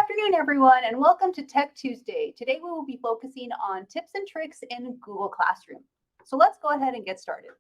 afternoon, everyone, and welcome to Tech Tuesday. Today we will be focusing on tips and tricks in Google Classroom. So let's go ahead and get started.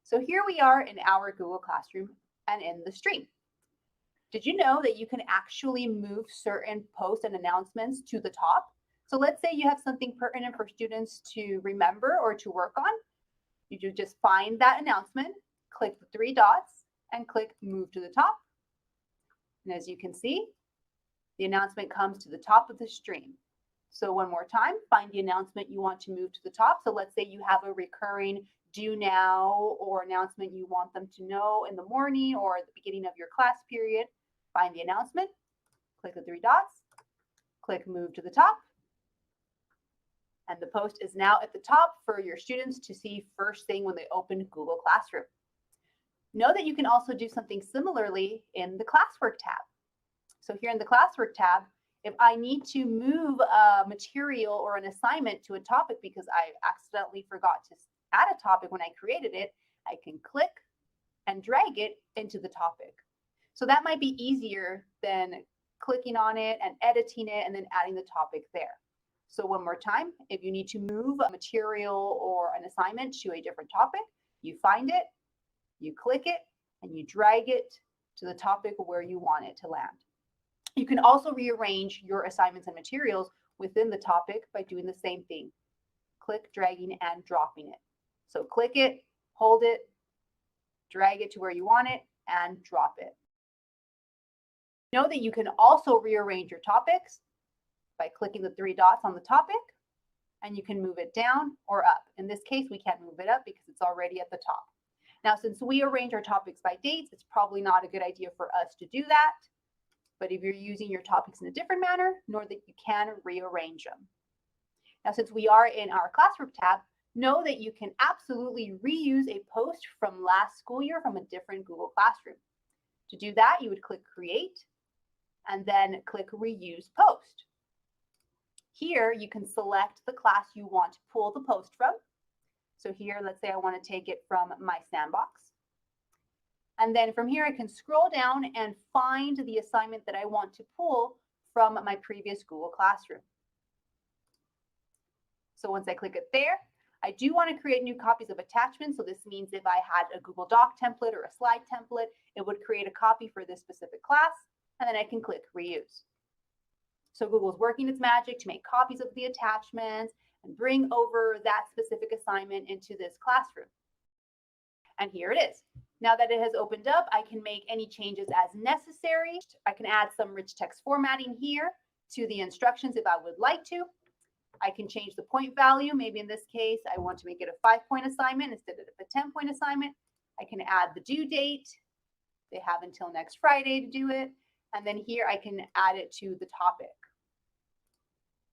So here we are in our Google Classroom and in the stream. Did you know that you can actually move certain posts and announcements to the top? So let's say you have something pertinent for students to remember or to work on. You just find that announcement, click the three dots, and click Move to the Top. And as you can see, the announcement comes to the top of the stream. So one more time, find the announcement you want to move to the top. So let's say you have a recurring do now or announcement you want them to know in the morning or at the beginning of your class period. Find the announcement, click the three dots, click Move to the Top. And the post is now at the top for your students to see first thing when they open Google Classroom. Know that you can also do something similarly in the Classwork tab. So here in the Classwork tab, if I need to move a material or an assignment to a topic because I accidentally forgot to add a topic when I created it, I can click and drag it into the topic. So that might be easier than clicking on it and editing it and then adding the topic there. So one more time, if you need to move a material or an assignment to a different topic, you find it, you click it, and you drag it to the topic where you want it to land. You can also rearrange your assignments and materials within the topic by doing the same thing. Click, dragging, and dropping it. So click it, hold it, drag it to where you want it, and drop it. Know that you can also rearrange your topics by clicking the three dots on the topic, and you can move it down or up. In this case, we can't move it up because it's already at the top. Now, since we arrange our topics by dates, it's probably not a good idea for us to do that. But if you're using your topics in a different manner, know that you can rearrange them. Now, since we are in our Classwork tab, know that you can absolutely reuse a post from last school year from a different Google Classroom. To do that, you would click Create and then click Reuse Post. Here, you can select the class you want to pull the post from. So here, let's say I want to take it from my sandbox. And then from here, I can scroll down and find the assignment that I want to pull from my previous Google Classroom. So once I click it there, I do want to create new copies of attachments. So this means if I had a Google Doc template or a slide template, it would create a copy for this specific class, and then I can click Reuse. So Google's working its magic to make copies of the attachments and bring over that specific assignment into this classroom. And here it is. Now that it has opened up, I can make any changes as necessary. I can add some rich text formatting here to the instructions if I would like to. I can change the point value. Maybe in this case, I want to make it a 5-point assignment instead of a 10-point assignment. I can add the due date. They have until next Friday to do it. And then here I can add it to the topic.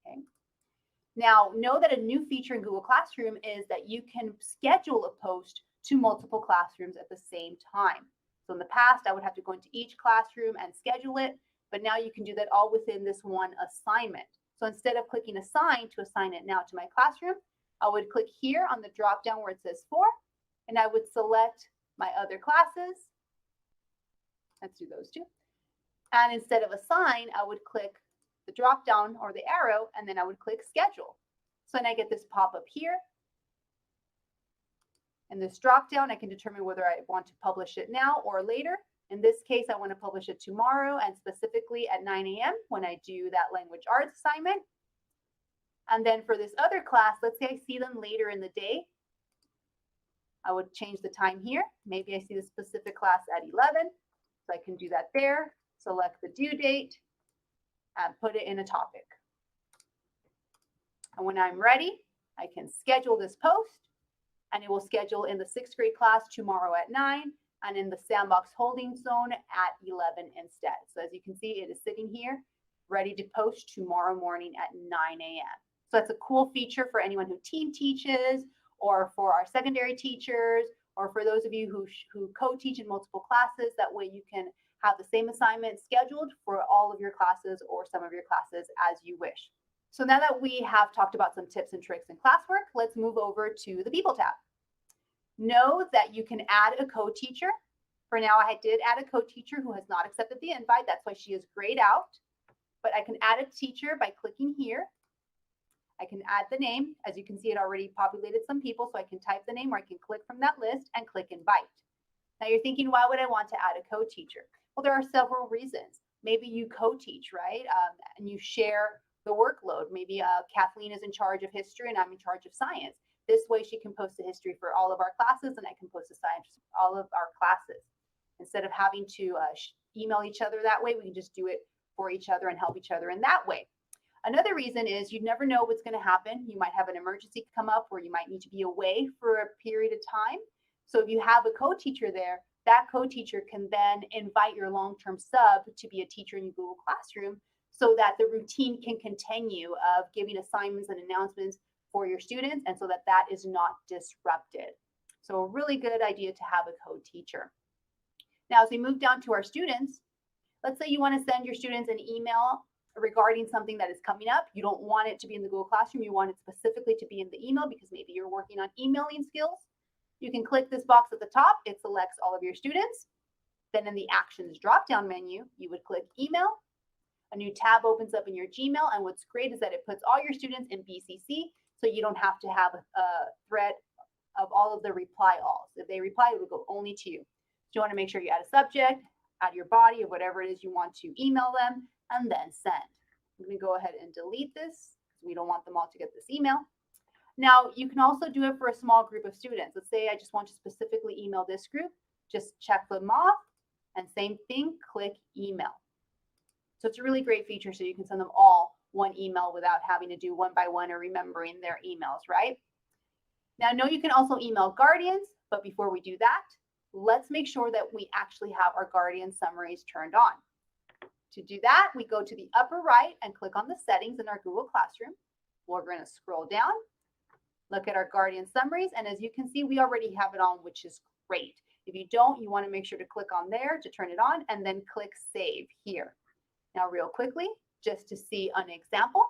Okay. Now, know that a new feature in Google Classroom is that you can schedule a post to multiple classrooms at the same time. So in the past, I would have to go into each classroom and schedule it, but now you can do that all within this one assignment. So instead of clicking Assign to assign it now to my classroom, I would click here on the drop down where it says For, and I would select my other classes. Let's do those two. And instead of Assign, I would click the drop down or the arrow, and then I would click Schedule. So then I get this pop up here. In this drop down, I can determine whether I want to publish it now or later. In this case, I want to publish it tomorrow and specifically at 9 a.m. when I do that language arts assignment. And then for this other class, let's say I see them later in the day. I would change the time here. Maybe I see the specific class at 11. So I can do that there, select the due date, and put it in a topic. And when I'm ready, I can schedule this post. And it will schedule in the 6th grade class tomorrow at 9 and in the sandbox holding zone at 11 instead. So as you can see, it is sitting here ready to post tomorrow morning at 9 a.m. So that's a cool feature for anyone who team teaches or for our secondary teachers or for those of you who co-teach in multiple classes. That way you can have the same assignment scheduled for all of your classes or some of your classes as you wish. So now that we have talked about some tips and tricks in Classwork, let's move over to the People tab. Know that you can add a co-teacher. For now, I did add a co-teacher who has not accepted the invite. That's why she is grayed out. but I can add a teacher by clicking here. I can add the name. As you can see, it already populated some people, so I can type the name, or I can click from that list and click invite. Now you're thinking, why would I want to add a co-teacher? Well, there are several reasons. Maybe you co-teach, right? And you share the workload. Maybe Kathleen is in charge of history and I'm in charge of science. This way she can post the history for all of our classes and I can post the science for all of our classes. Instead of having to email each other that way, we can just do it for each other and help each other in that way. Another reason is you never know what's going to happen. You might have an emergency come up or you might need to be away for a period of time. So if you have a co-teacher there, that co-teacher can then invite your long-term sub to be a teacher in your Google Classroom so that the routine can continue of giving assignments and announcements for your students, and so that that is not disrupted. So a really good idea to have a co-teacher. Now, as we move down to our students, let's say you want to send your students an email regarding something that is coming up. You don't want it to be in the Google Classroom. You want it specifically to be in the email because maybe you're working on emailing skills. You can click this box at the top. It selects all of your students. Then in the Actions drop-down menu, you would click Email. A new tab opens up in your Gmail, and what's great is that it puts all your students in BCC, so you don't have to have a thread of all of the reply alls. If they reply, it will go only to you. So you want to make sure you add a subject, add your body of whatever it is you want to email them, and then send. I'm going to go ahead and delete this because we don't want them all to get this email. Now, you can also do it for a small group of students. Let's say I just want to specifically email this group. Just check them off, and same thing, click email. So it's a really great feature, so you can send them all one email without having to do one by one or remembering their emails, right? Now, I know you can also email guardians, but before we do that, let's make sure that we actually have our guardian summaries turned on. To do that, we go to the upper right and click on the settings in our Google Classroom. We're going to scroll down, look at our guardian summaries, and as you can see, we already have it on, which is great. If you don't, you want to make sure to click on there to turn it on and then click Save here. Now, real quickly, just to see an example,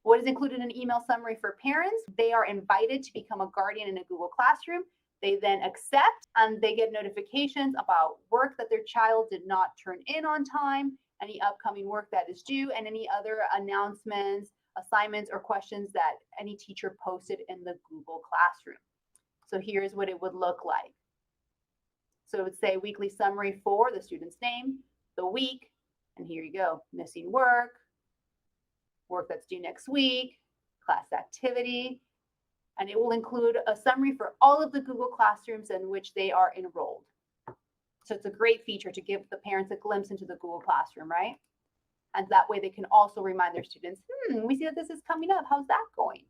what is included in an email summary for parents? They are invited to become a guardian in a Google Classroom. They then accept and they get notifications about work that their child did not turn in on time, any upcoming work that is due, and any other announcements, assignments, or questions that any teacher posted in the Google Classroom. So here's what it would look like. So it would say weekly summary for the student's name, the week, and here you go, missing work, work that's due next week, class activity, and it will include a summary for all of the Google Classrooms in which they are enrolled. So it's a great feature to give the parents a glimpse into the Google Classroom, right? And that way they can also remind their students, we see that this is coming up. How's that going?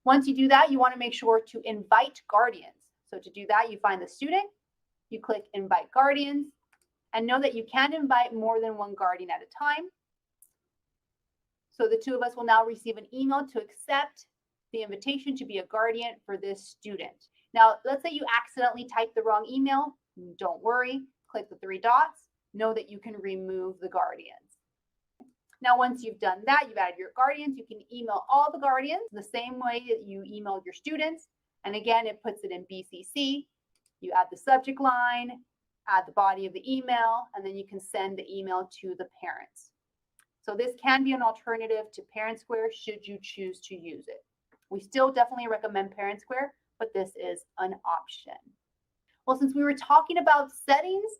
Once you do that, you want to make sure to invite guardians. So to do that, you find the student, you click Invite Guardians, and know that you can invite more than one guardian at a time. So the two of us will now receive an email to accept the invitation to be a guardian for this student. Now, let's say you accidentally typed the wrong email. Don't worry. Click the three dots. Know that you can remove the guardians. Now, once you've done that, you've added your guardians, you can email all the guardians the same way that you emailed your students. And again, it puts it in BCC. You add the subject line, add the body of the email, and then you can send the email to the parents. So this can be an alternative to Parent Square should you choose to use it. We still definitely recommend Parent Square, but this is an option. Well, since we were talking about settings,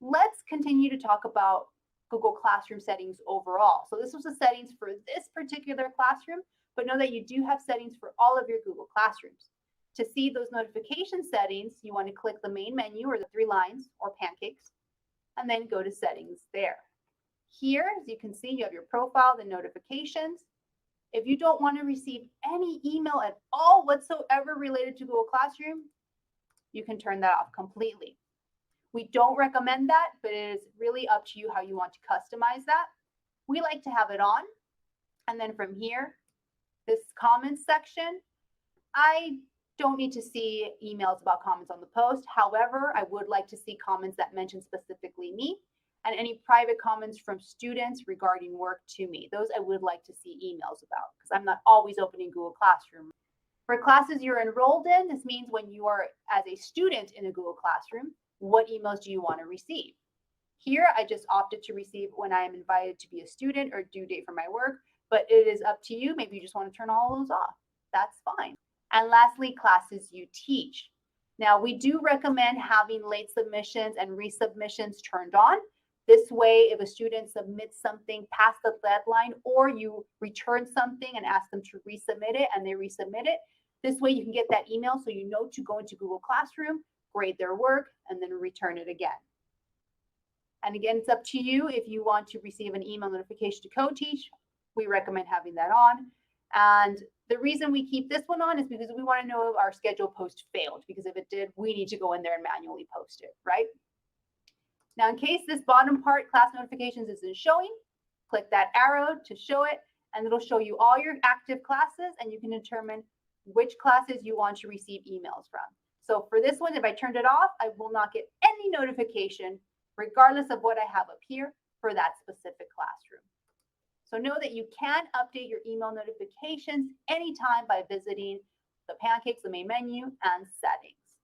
let's continue to talk about Google Classroom settings overall. So this was the settings for this particular classroom, but know that you do have settings for all of your Google Classrooms. To see those notification settings, you want to click the main menu or the three lines or pancakes, and then go to settings there. Here, as you can see, you have your profile, the notifications. If you don't want to receive any email at all whatsoever related to Google Classroom, you can turn that off completely. We don't recommend that, but it is really up to you how you want to customize that. We like to have it on. And then from here, this comments section, I don't need to see emails about comments on the post. However, I would like to see comments that mention specifically me and any private comments from students regarding work to me. Those I would like to see emails about because I'm not always opening Google Classroom. For classes you're enrolled in, this means when you are as a student in a Google Classroom, what emails do you want to receive? Here, I just opted to receive when I am invited to be a student or due date for my work, but it is up to you. Maybe you just want to turn all those off. That's fine. And lastly, classes you teach. Now, we do recommend having late submissions and resubmissions turned on. This way, if a student submits something past the deadline or you return something and ask them to resubmit it and they resubmit it, this way you can get that email so you know to go into Google Classroom, grade their work, and then return it again. And again, it's up to you if you want to receive an email notification to co-teach. We recommend having that on. And the reason we keep this one on is because we want to know if our schedule post failed, because if it did, we need to go in there and manually post it, right? Now, in case this bottom part, class notifications, isn't showing, click that arrow to show it, and it'll show you all your active classes, and you can determine which classes you want to receive emails from. So for this one, if I turned it off, I will not get any notification, regardless of what I have up here for that specific classroom. So know that you can update your email notifications anytime by visiting the Pancakes, the main menu, and settings.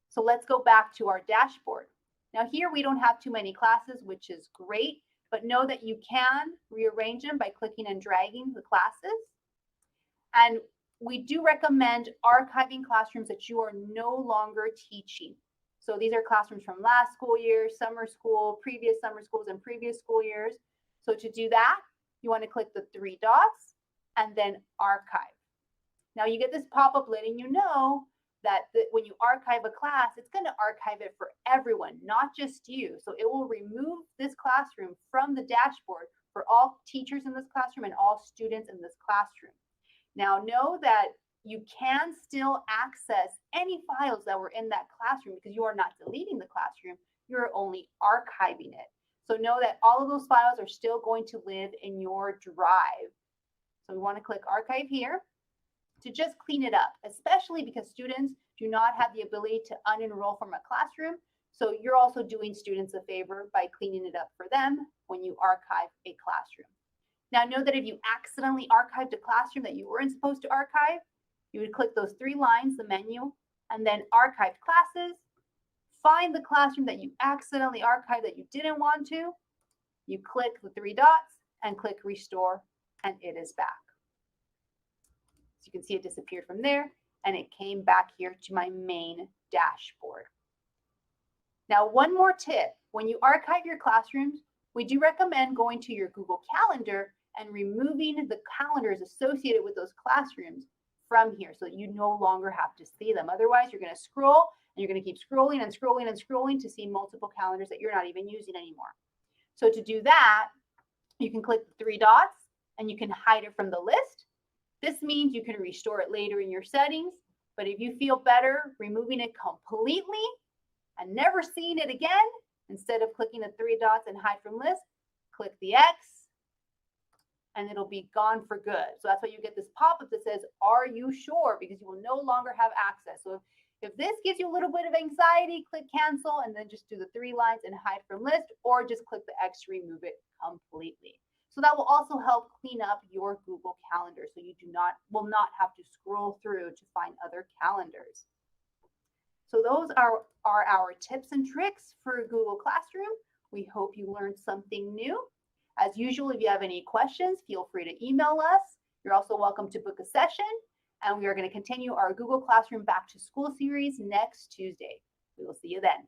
So let's go back to our dashboard. Now here we don't have too many classes, which is great, but know that you can rearrange them by clicking and dragging the classes. And we do recommend archiving classrooms that you are no longer teaching. So these are classrooms from last school year, summer school, previous summer schools, and previous school years. So to do that, you want to click the three dots and then archive. Now you get this pop-up letting you know that when you archive a class, it's going to archive it for everyone, not just you. So it will remove this classroom from the dashboard for all teachers in this classroom and all students in this classroom. Now know that you can still access any files that were in that classroom because you are not deleting the classroom, you're only archiving it. So know that all of those files are still going to live in your drive. So we want to click archive here to just clean it up, especially because students do not have the ability to unenroll from a classroom. So you're also doing students a favor by cleaning it up for them when you archive a classroom. Now know that if you accidentally archived a classroom that you weren't supposed to archive, you would click those three lines, the menu, and then archive classes. Find the classroom that you accidentally archived that you didn't want to. You click the three dots and click restore, and it is back. So you can see it disappeared from there, and it came back here to my main dashboard. Now, one more tip. When you archive your classrooms, we do recommend going to your Google Calendar and removing the calendars associated with those classrooms from here so that you no longer have to see them. Otherwise, you're going to scroll and you're going to keep scrolling and scrolling and scrolling to see multiple calendars that you're not even using anymore. So to do that, you can click the three dots and you can hide it from the list. This means you can restore it later in your settings, but if you feel better removing it completely and never seeing it again, instead of clicking the three dots and hide from list, click the X and it'll be gone for good. So that's why you get this pop-up that says, are you sure? Because you will no longer have access. So if this gives you a little bit of anxiety, click cancel and then just do the three lines and hide from list, or just click the X to remove it completely. So that will also help clean up your Google Calendar so you will not have to scroll through to find other calendars. So those are our tips and tricks for Google Classroom. We hope you learned something new. As usual, if you have any questions, feel free to email us. You're also welcome to book a session, and we are going to continue our Google Classroom Back to School series next Tuesday. We will see you then.